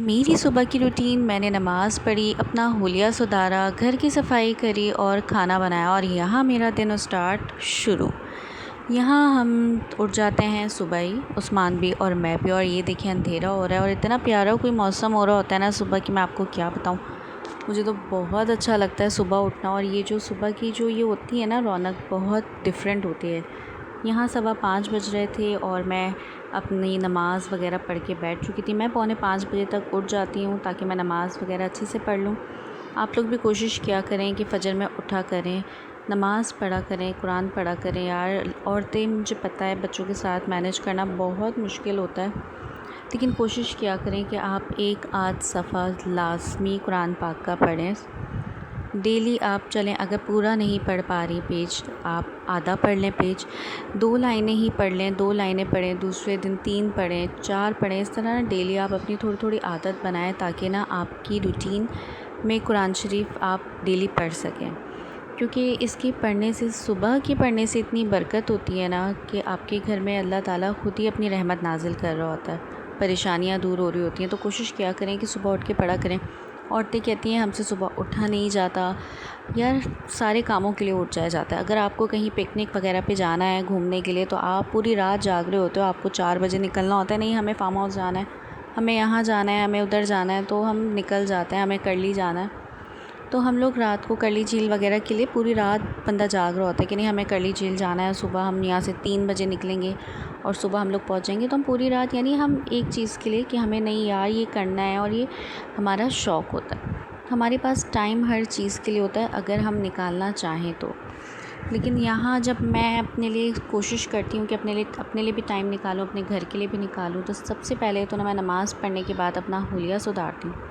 मेरी सुबह की रूटीन, मैंने नमाज़ पढ़ी, अपना हुलिया सुधारा, घर की सफाई करी और खाना बनाया और यहाँ मेरा दिन स्टार्ट शुरू। यहाँ हम उठ जाते हैं सुबह ही, उस्मान भी और मैं भी। और ये देखिए अंधेरा हो रहा है और इतना प्यारा कोई मौसम हो रहा होता है ना सुबह कि मैं आपको क्या बताऊँ। मुझे तो बहुत अच्छा लगता है सुबह उठना। और ये जो सुबह की जो ये होती है ना रौनक, बहुत डिफरेंट होती है। यहाँ 5:15 बज रहे थे और मैं अपनी नमाज़ वगैरह पढ़ के बैठ चुकी थी। मैं 4:45 बजे तक उठ जाती हूँ ताकि मैं नमाज़ वगैरह अच्छे से पढ़ लूँ। आप लोग भी कोशिश किया करें कि फ़जर में उठा करें, नमाज़ पढ़ा करें, कुरान पढ़ा करें। यार औरतें, मुझे पता है बच्चों के साथ मैनेज करना बहुत मुश्किल होता है, लेकिन कोशिश किया करें कि आप एक आध सफ़ा लाज़मी कुरान पाक का पढ़ें। डेली आप चलें, अगर पूरा नहीं पढ़ पा रही पेज, आप आधा पढ़ लें पेज, 2 लाइनें ही पढ़ लें, 2 लाइनें पढ़ें, दूसरे दिन 3 पढ़ें, 4 पढ़ें। इस तरह ना डेली आप अपनी थोड़ी थोड़ी आदत बनाएं ताकि ना आपकी रूटीन में कुरान शरीफ आप डेली पढ़ सकें। क्योंकि इसकी पढ़ने से, सुबह की पढ़ने से इतनी बरकत होती है ना कि आपके घर में अल्लाह ताला खुद ही अपनी रहमत नाजिल कर रहा होता है, परेशानियां दूर हो रही होती हैं। तो कोशिश किया करें कि सुबह उठ के पढ़ा करें। औरतें कहती हैं हमसे सुबह उठा नहीं जाता। यार सारे कामों के लिए उठ जाया जाता है। अगर आपको कहीं पिकनिक वगैरह पे जाना है घूमने के लिए, तो आप पूरी रात जाग रहे होते हो, आपको 4 बजे निकलना होता है। नहीं, हमें फार्म हाउस जाना है, हमें यहाँ जाना है, हमें उधर जाना है, तो हम निकल जाते हैं। हमें करली जाना है तो हम लोग रात को करली झील वगैरह के लिए पूरी रात बंदा जाग रहा होता है कि नहीं हमें करली झील जाना है। सुबह हम यहाँ से 3 बजे निकलेंगे और सुबह हम लोग पहुँचेंगे। तो हम पूरी रात, यानी हम एक चीज़ के लिए कि हमें नहीं यार ये करना है, और ये हमारा शौक़ होता है। हमारे पास टाइम हर चीज़ के लिए होता है अगर हम निकालना चाहें तो। लेकिन यहाँ जब मैं अपने लिए कोशिश करती हूँ कि अपने लिए भी टाइम निकालूँ, अपने घर के लिए भी निकालूँ, तो सबसे पहले तो ना मैं नमाज़ पढ़ने के बाद अपना हुलिया सुधारती हूँ।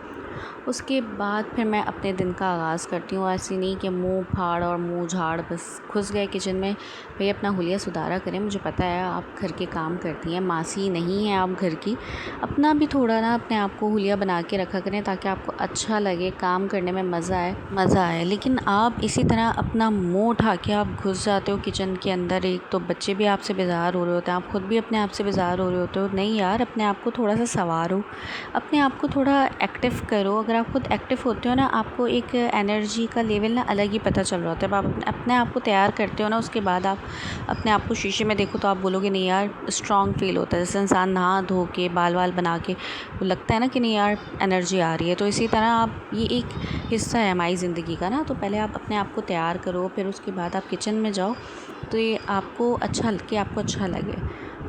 उसके बाद फिर मैं अपने दिन का आगाज़ करती हूँ। ऐसे नहीं कि मुंह फाड़ और मुंह झाड़ बस घुस गए किचन में। भाई अपना हुलिया सुधारा करें। मुझे पता है आप घर के काम करती हैं, मासी नहीं हैं आप घर की। अपना भी थोड़ा ना अपने आप को हुलिया बना के रखा करें ताकि आपको अच्छा लगे, काम करने में मज़ा आए। लेकिन आप इसी तरह अपना मुँह उठा के आप घुस जाते हो किचन के अंदर। एक तो बच्चे भी आपसे बेजार हो रहे होते हैं, आप खुद भी अपने आप से बेजार हो रहे होते हो। नहीं यार, अपने आप को थोड़ा सा संवारो, अपने आप को थोड़ा एक्टिव करो। अगर आप खुद एक्टिव होते हो ना, आपको एक एनर्जी का लेवल ना अलग ही पता चल रहा होता है। जब आप अपने आप को तैयार करते हो ना, उसके बाद आप अपने आप को शीशे में देखो तो आप बोलोगे नहीं यार, स्ट्रॉन्ग फील होता है। जैसे इंसान नहा धो के बाल वाल बना के वो लगता है ना कि नहीं यार एनर्जी आ रही है। तो इसी तरह आप, ये एक हिस्सा है हमारी ज़िंदगी का ना। तो पहले आप अपने आप को तैयार करो, फिर उसके बाद आप किचन में जाओ तो ये आपको अच्छा लगे।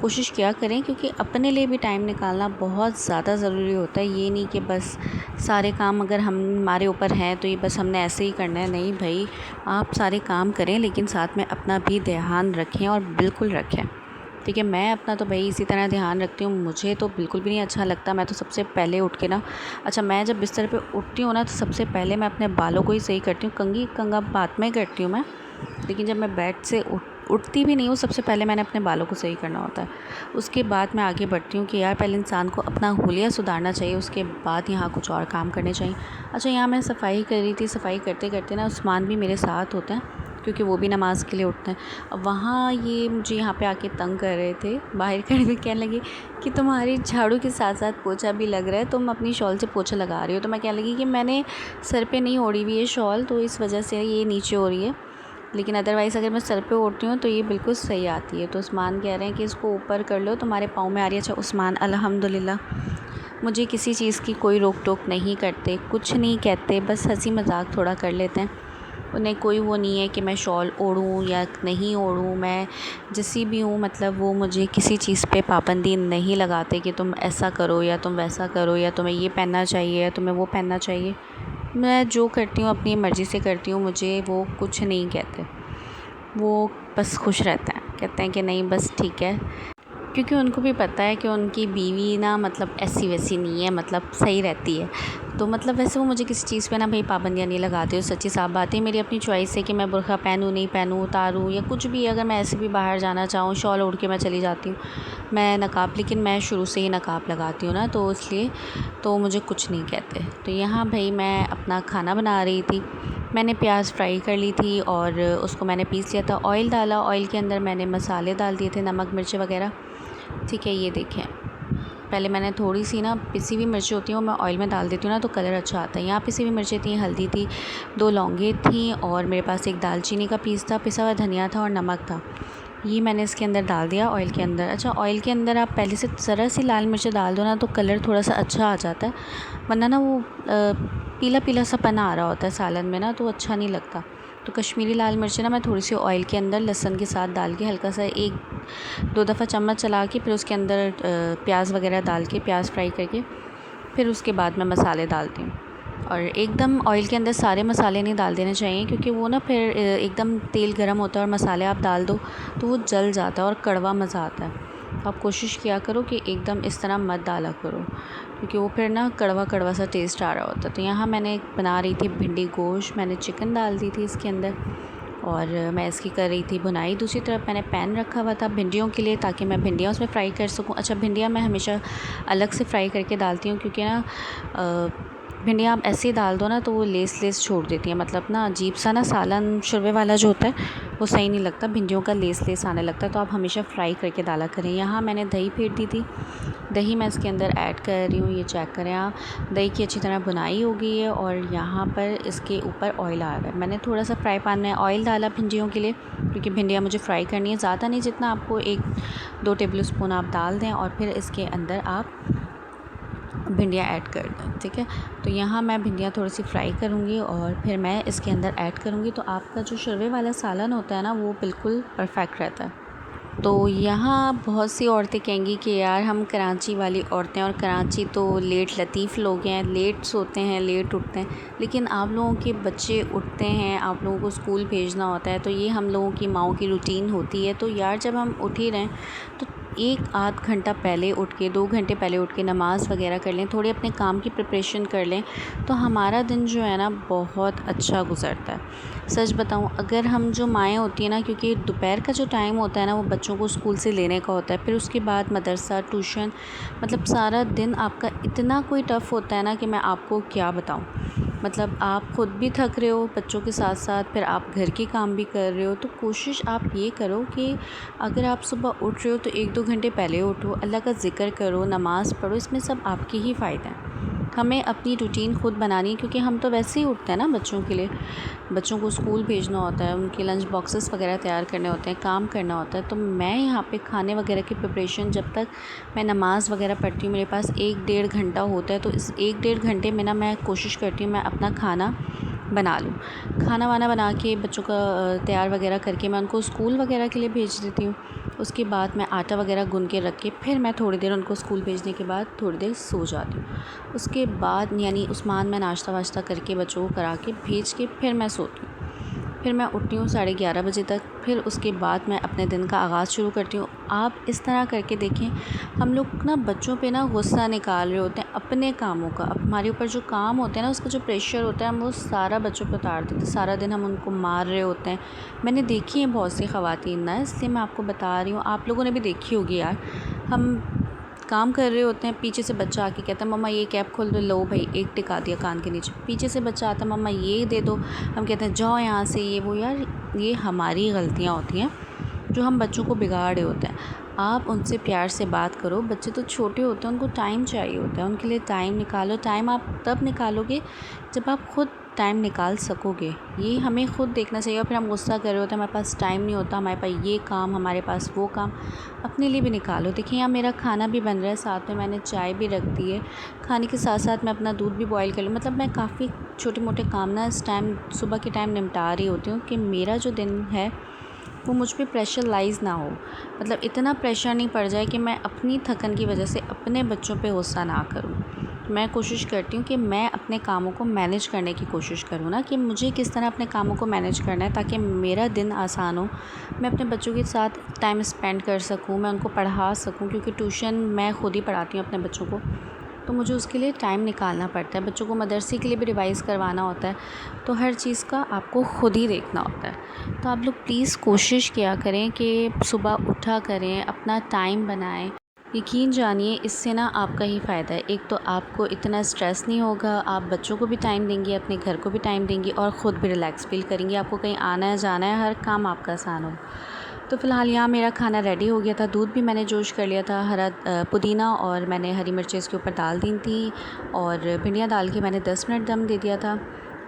कोशिश किया करें, क्योंकि अपने लिए भी टाइम निकालना बहुत ज़्यादा ज़रूरी होता है। ये नहीं कि बस सारे काम अगर हमारे ऊपर हैं तो ये बस हमने ऐसे ही करना है। नहीं भाई, आप सारे काम करें लेकिन साथ में अपना भी ध्यान रखें, और बिल्कुल रखें। ठीक है, मैं अपना तो भाई इसी तरह ध्यान रखती हूँ। मुझे तो बिल्कुल भी नहीं अच्छा लगता। मैं तो सबसे पहले उठ के ना, अच्छा मैं जब बिस्तर पे उठती हूँ ना, तो सबसे पहले मैं अपने बालों को ही सही करती हूँ। कंघी कंघा बाद में करती हूँ मैं, लेकिन जब मैं बेड से उठती भी नहीं हूँ, सबसे पहले मैंने अपने बालों को सही करना होता है। उसके बाद मैं आगे बढ़ती हूँ कि यार पहले इंसान को अपना हुलिया सुधारना चाहिए, उसके बाद यहाँ कुछ और काम करने चाहिए। अच्छा, यहाँ मैं सफाई कर रही थी, सफाई करते करते ना उस्मान भी मेरे साथ होते हैं क्योंकि वो भी नमाज़ के लिए उठते हैं। अब वहाँ ये मुझे यहाँ पे आके तंग कर रहे थे, बाहर खड़े हुए कहने लगे कि तुम्हारी झाड़ू के साथ साथ पोछा भी लग रहा है, तुम अपनी शॉल से पोछा लगा रही हो। तो मैं कहने लगी कि मैंने सर पे नहीं ओढ़ी हुई है शॉल, तो इस वजह से ये नीचे हो रही है, लेकिन अदरवाइज़ अगर मैं सर पे ओढ़ती हूँ तो ये बिल्कुल सही आती है। तो उस्मान कह रहे हैं कि इसको ऊपर कर लो, तुम्हारे पाँव में आ रही है। अच्छा उस्मान, अल्हम्दुलिल्लाह मुझे किसी चीज़ की कोई रोक टोक नहीं करते, कुछ नहीं कहते, बस हंसी मजाक थोड़ा कर लेते हैं। उन्हें कोई वो नहीं है कि मैं शॉल ओढ़ूँ या नहीं ओढ़ूँ, मैं जैसी भी हूँ, मतलब वो मुझे किसी चीज़ पे पाबंदी नहीं लगाते कि तुम ऐसा करो या तुम वैसा करो, या तुम्हें ये पहनना चाहिए या तुम्हें वो पहनना चाहिए। मैं जो करती हूँ अपनी मर्ज़ी से करती हूँ, मुझे वो कुछ नहीं कहते। वो बस खुश रहते हैं, कहते हैं कि नहीं बस ठीक है, क्योंकि उनको भी पता है कि उनकी बीवी ना मतलब ऐसी वैसी नहीं है, मतलब सही रहती है। तो मतलब वैसे वो मुझे किसी चीज़ पे ना भाई पाबंदियाँ नहीं लगाते हो। सच्ची साफ बात है, मेरी अपनी चॉइस है कि मैं बुर्का पहनूँ नहीं पहनूँ, उतारूँ या कुछ भी। अगर मैं ऐसे भी बाहर जाना चाहूँ, शॉल ओढ़ के मैं चली जाती हूँ। मैं नकाब, लेकिन मैं शुरू से ही नकाब लगाती हूँ ना, तो इसलिए तो मुझे कुछ नहीं कहते। तो यहाँ भाई मैं अपना खाना बना रही थी। मैंने प्याज फ्राई कर ली थी और उसको मैंने पीस लिया था। ऑयल डाला, ऑयल के अंदर मैंने मसाले डाल दिए थे, नमक मिर्च वगैरह। ठीक है, ये देखें पहले मैंने थोड़ी सी ना पिसी हुई मिर्ची होती हैं वो मैं ऑयल में डाल देती हूँ ना तो कलर अच्छा आता है। यहाँ पिसी हुई मिर्ची थी, हल्दी थी, 2 लौंगे थी और मेरे पास एक दालचीनी का पीस था, पिसा हुआ धनिया था और नमक था। ये मैंने इसके अंदर डाल दिया ऑयल के अंदर। अच्छा, ऑयल के अंदर आप पहले से ज़रा सी लाल मिर्च डाल दो ना तो कलर थोड़ा सा अच्छा आ जाता है, वरना ना वो पीला पीला सा पना आ रहा होता है सालन में ना, तो अच्छा नहीं लगता। तो कश्मीरी लाल मिर्च ना मैं थोड़ी सी ऑयल के अंदर लहसुन के साथ डाल के हल्का सा 1-2 दफ़ा चम्मच चला के फिर उसके अंदर प्याज वगैरह डाल के प्याज फ्राई करके फिर उसके बाद मैं मसाले डालती हूँ। और एकदम ऑयल के अंदर सारे मसाले नहीं डाल देने चाहिए, क्योंकि वो ना फिर एकदम तेल गर्म होता है और मसाले आप डाल दो तो वो जल जाता है और कड़वा मज़ा आता है। आप कोशिश किया करो कि एकदम इस तरह मत डाला करो, क्योंकि वो फिर ना कड़वा कड़वा सा टेस्ट आ रहा होता है। तो यहाँ मैंने बना रही थी भिंडी गोश्त, मैंने चिकन डाल दी थी इसके अंदर और मैं इसकी कर रही थी बुनाई। दूसरी तरफ मैंने पैन रखा हुआ था भिंडियों के लिए, ताकि मैं भिंडियाँ उसमें फ़्राई कर सकूँ। अच्छा, भिंडियाँ मैं हमेशा अलग से फ़्राई करके डालती हूँ, क्योंकि ना भिंडियाँ आप ऐसे ही डाल दो ना तो वो लेस छोड़ देती हैं, मतलब ना अजीब सा ना सालन शुरवे वाला जो होता है वो सही नहीं लगता, भिंडियों का लेस आने लगता है। तो आप हमेशा फ्राई करके डाला करें। यहाँ मैंने दही फेंट दी थी, दही मैं इसके अंदर ऐड कर रही हूँ। ये चेक करें आप, दही की अच्छी तरह बुनाई हो गई है और यहाँ पर इसके ऊपर ऑयल आ रहा है। मैंने थोड़ा सा फ्राई पैन में ऑयल डाला भिंडियों के लिए, क्योंकि भिंडियाँ मुझे फ्राई करनी है, ज़्यादा नहीं, जितना आपको 1-2 टेबल स्पून आप डाल दें और फिर इसके अंदर आप भिंडियाँ ऐड कर दें। ठीक है, तो यहाँ मैं भिंडियाँ थोड़ी सी फ्राई करूँगी और फिर मैं इसके अंदर ऐड करूँगी, तो आपका जो शुरवे वाला सालन होता है ना वो बिल्कुल परफेक्ट रहता है। तो यहाँ बहुत सी औरतें कहेंगी कि यार हम कराची वाली औरतें, और कराची तो लेट लतीफ़ लोग हैं, लेट सोते हैं, लेट उठते हैं, लेकिन आप लोगों के बच्चे उठते हैं, आप लोगों को स्कूल भेजना होता है, तो ये हम लोगों की माँओं की रूटीन होती है। तो यार जब हम उठ ही रहें तो 1-8 घंटा पहले उठ के, 2 घंटे पहले उठ के नमाज़ वगैरह कर लें, थोड़ी अपने काम की प्रिपरेशन कर लें, तो हमारा दिन जो है ना बहुत अच्छा गुज़रता है। सच बताऊँ, अगर हम जो माएँ होती हैं ना, क्योंकि दोपहर का जो टाइम होता है ना वो बच्चों को स्कूल से लेने का होता है, फिर उसके बाद मदरसा, ट्यूशन, मतलब सारा दिन आपका इतना कोई टफ़ होता है ना कि मैं आपको क्या बताऊँ। मतलब आप ख़ुद भी थक रहे हो बच्चों के साथ साथ, फिर आप घर के काम भी कर रहे हो। तो कोशिश आप ये करो कि अगर आप सुबह उठ रहे हो तो 1-2 घंटे पहले उठो, अल्लाह का ज़िक्र करो, नमाज़ पढ़ो, इसमें सब आपके ही फ़ायदा हैं। हमें अपनी रूटीन ख़ुद बनानी है, क्योंकि हम तो वैसे ही उठते हैं ना बच्चों के लिए, बच्चों को स्कूल भेजना होता है, उनके लंच बॉक्सेस वगैरह तैयार करने होते हैं, काम करना होता है। तो मैं यहाँ पे खाने वगैरह की प्रिपरेशन, जब तक मैं नमाज़ वगैरह पढ़ती हूँ, मेरे पास 1-1.5 घंटा होता है, तो इस 1-1.5 घंटे में ना मैं कोशिश करती हूँ मैं अपना खाना बना लूँ। खाना वाना बना के बच्चों का तैयार वगैरह करके मैं उनको स्कूल वगैरह के लिए भेज देती हूँ। उसके बाद मैं आटा वगैरह गूँध के रख के फिर मैं थोड़ी देर उनको स्कूल भेजने के बाद थोड़ी देर सो जाती हूँ। उसके बाद यानी उस्मान में नाश्ता वाश्ता करके बच्चों को करा के भेज के फिर मैं सोती हूँ। फिर मैं उठती हूँ 11:30 बजे तक, फिर उसके बाद मैं अपने दिन का आगाज़ शुरू करती हूँ। आप इस तरह करके देखें, हम लोग ना बच्चों पे ना गुस्सा निकाल रहे होते हैं अपने कामों का, हमारे ऊपर जो काम होते हैं ना उसका जो प्रेशर होता है हम वो सारा बच्चों पे उतार देते हैं, सारा दिन हम उनको मार रहे होते हैं। मैंने देखी है बहुत सी ख़वातीन ना, इसलिए मैं आपको बता रही हूँ, आप लोगों ने भी देखी होगी यार। हम काम कर रहे होते हैं, पीछे से बच्चा आके कहता है मम्मा ये कैप खोल दो, लो भाई एक टिका दिया कान के नीचे, पीछे से बच्चा आता है मम्मा ये दे दो, हम कहते हैं जाओ यहाँ से, ये वो। यार ये हमारी गलतियाँ होती हैं जो हम बच्चों को बिगाड़ रहे होते हैं। आप उनसे प्यार से बात करो, बच्चे तो छोटे होते हैं, उनको टाइम चाहिए होता है, उनके लिए टाइम निकालो। टाइम आप तब निकालोगे जब आप ख़ुद टाइम निकाल सकोगे, ये हमें ख़ुद देखना चाहिए। और फिर हम गुस्सा कर रहे होते हैं, हमारे पास टाइम नहीं होता, हमारे पास ये काम, हमारे पास वो काम, अपने लिए भी निकालो। देखिए यहाँ मेरा खाना भी बन रहा है, साथ में मैंने चाय भी रख दी है, खाने के साथ साथ मैं अपना दूध भी बॉयल कर लूँ। मतलब मैं काफ़ी छोटे मोटे काम ना इस टाइम सुबह के टाइम निपटा रही होती हूँ कि मेरा जो दिन है वो मुझ पे प्रेशराइज़ ना हो, मतलब इतना प्रेशर नहीं पड़ जाए कि मैं अपनी थकन की वजह से अपने बच्चों पे गुस्सा ना करूँ। मैं कोशिश करती हूँ कि मैं अपने कामों को मैनेज करने की कोशिश करूँ ना, कि मुझे किस तरह अपने कामों को मैनेज करना है ताकि मेरा दिन आसान हो, मैं अपने बच्चों के साथ टाइम स्पेंड कर सकूँ, मैं उनको पढ़ा सकूँ, क्योंकि ट्यूशन मैं ख़ुद ही पढ़ाती हूँ अपने बच्चों को, तो मुझे उसके लिए टाइम निकालना पड़ता है। बच्चों को मदरसे के लिए भी रिवाइज़ करवाना होता है, तो हर चीज़ का आपको ख़ुद ही देखना होता है। तो आप लोग प्लीज़ कोशिश किया करें कि सुबह उठा करें, अपना टाइम बनाएं। यकीन जानिए इससे ना आपका ही फ़ायदा है। एक तो आपको इतना स्ट्रेस नहीं होगा, आप बच्चों को भी टाइम देंगे, अपने घर को भी टाइम देंगे और ख़ुद भी रिलैक्स फ़ील करेंगे। आपको कहीं आना है जाना है, हर काम आपका आसान हो। तो फ़िलहाल यहाँ मेरा खाना रेडी हो गया था। दूध भी मैंने जोश कर लिया था। हरा पुदीना और मैंने हरी मिर्चें इसके ऊपर डाल दी थी और भिंडियाँ डाल के मैंने 10 मिनट दम दे दिया था।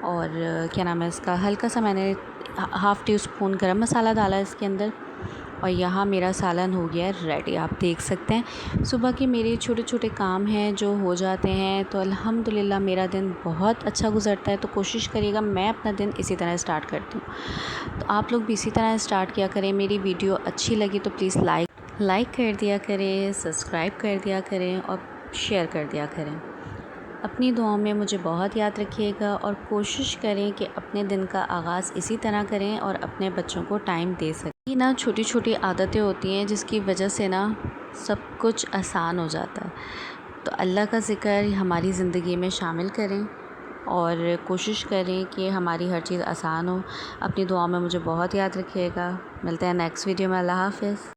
और क्या नाम है इसका, हल्का सा मैंने हाफ़ टी स्पून गरम मसाला डाला इसके अंदर। और यहाँ मेरा सालन हो गया रेडी। आप देख सकते हैं सुबह के मेरे छोटे छोटे काम हैं जो हो जाते हैं, तो अल्हम्दुलिल्लाह मेरा दिन बहुत अच्छा गुज़रता है। तो कोशिश करिएगा मैं अपना दिन इसी तरह स्टार्ट करती हूँ, तो आप लोग भी इसी तरह स्टार्ट किया करें। मेरी वीडियो अच्छी लगी तो प्लीज़ लाइक कर दिया करें, सब्सक्राइब कर दिया करें और शेयर कर दिया करें। अपनी दुआओं में मुझे बहुत याद रखिएगा और कोशिश करें कि अपने दिन का आगाज़ इसी तरह करें और अपने बच्चों को टाइम दे सकें। ये ना छोटी छोटी आदतें होती हैं जिसकी वजह से ना सब कुछ आसान हो जाता है। तो अल्लाह का ज़िक्र हमारी ज़िंदगी में शामिल करें और कोशिश करें कि हमारी हर चीज़ आसान हो। अपनी दुआओं में मुझे बहुत याद रखिएगा। मिलते हैं नेक्स्ट वीडियो में। अल्लाह हाफ़िज़।